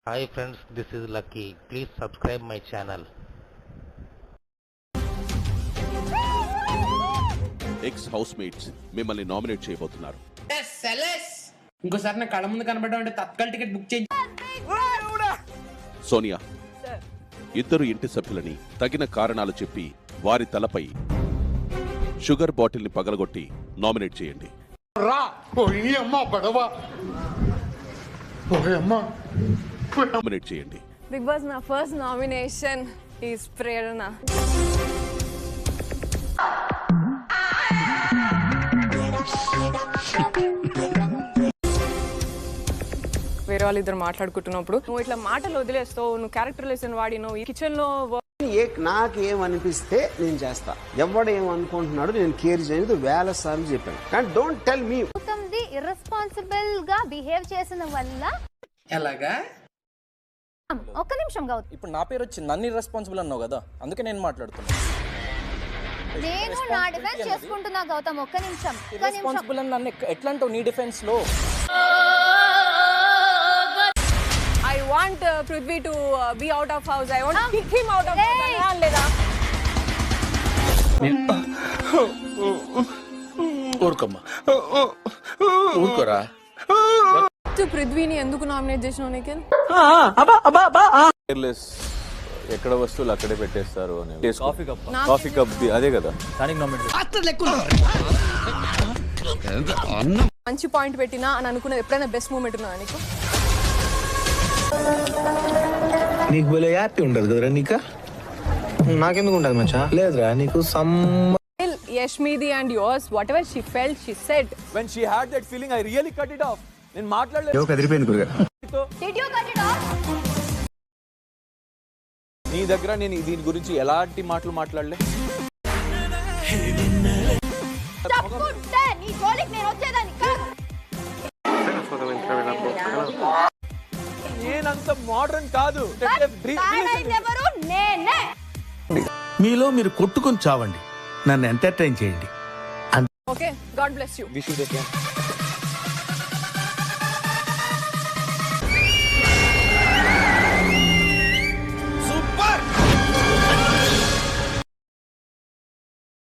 Hi friends, this is Lucky. Please subscribe my channel. X house mates మిమ్మల్ని nominate చేయబోతున్నారు. ఇంకోసారి నా కళ్ళ ముందు కనబడ్డామంటే తత్కాల్ టికెట్ బుక్ చేయండి. సోనియా, ఇద్దరు ఇంటి సభ్యులని తగిన కారణాలు చెప్పి వారి తలపై షుగర్ బాటిల్ ని పగలగొట్టి నామినేట్ చేయండి. నామినేట్ చేయండి. Big Boss, my first nomination is Prerna. వేరే వాళ్ళు ఇద్దరు మాట్లాడుకుంటున్నప్పుడు నువ్వు ఇట్లా మాటలు వదిలేస్తావు, నువ్వు క్యారెక్టర్ లెసన్ వాడినో ఈ కిచెన్ లో నాకేమనిపిస్తే నేను చేస్తా. ఎవడు ఏమనుకుంటున్నాడు నేను కేర్ చేయదు వేల సార్లు చెప్పాను. కానీ డోంట్ టెల్ మీ ఇర్రెస్పాన్సిబుల్ గా బిహేవ్ చేసిన వల్ల. ఎలాగా? ఒక్క నిమిషం గౌతమ్, ఇప్పుడు నా పేరు వచ్చి నన్ను ఇర్రెస్పాన్సిబుల్ అన్నావు కదా, అందుకే నేను మాట్లాడుతున్నా. నేను నా డిఫెన్స్ చేసుకుంటున్నా గౌతమ్. ఒక్క నిమిషం. ఇర్రెస్పాన్సిబుల్ అని నన్ను ఎట్లా అంటావు నీ డిఫెన్స్ లో? I want Prithvi to be out of house. I want to kick him out of house. లేదా ఊరుకోమ్మా, ఊరుకోరా. పృథ్వీని ఎందుకు నామినేట్ చేసినావు నిఖిల్? కేర్లెస్, ఎక్కడ వస్తువులు అక్కడే పెట్టేస్తారు అని. కాఫీ కప్ అదే కదా. మంచి పాయింట్ పెట్టినా అని అనుకున్నది ఎప్పుడైనా బెస్ట్ మూమెంట్ ఉన్నా నీకు? నీకు భలే హ్యాపీ ఉండదు కదరా? నీకా నాకెందుకు ఉండదు మచ్చా? లేదురా నీకు Yashmidi and yours, whatever she felt, she said. When she had that feeling, I really cut it off. నేను మాట్లాడలేదు. Did you cut it off? నీ దగ్గర నేను దీని గురించి ఎలాంటి మాటలు మాట్లాడలే. తప్పుంటే నీ జోలికి నేను వచ్చేదాన్ని కాదు. నేనంత మోడర్న్ కాదు. ఎవరు? నేనే. మీలో మీరు కొట్టుకొని చావండి, నన్ను ఎంటర్టైన్ చేయండి. Okay, God bless you. We should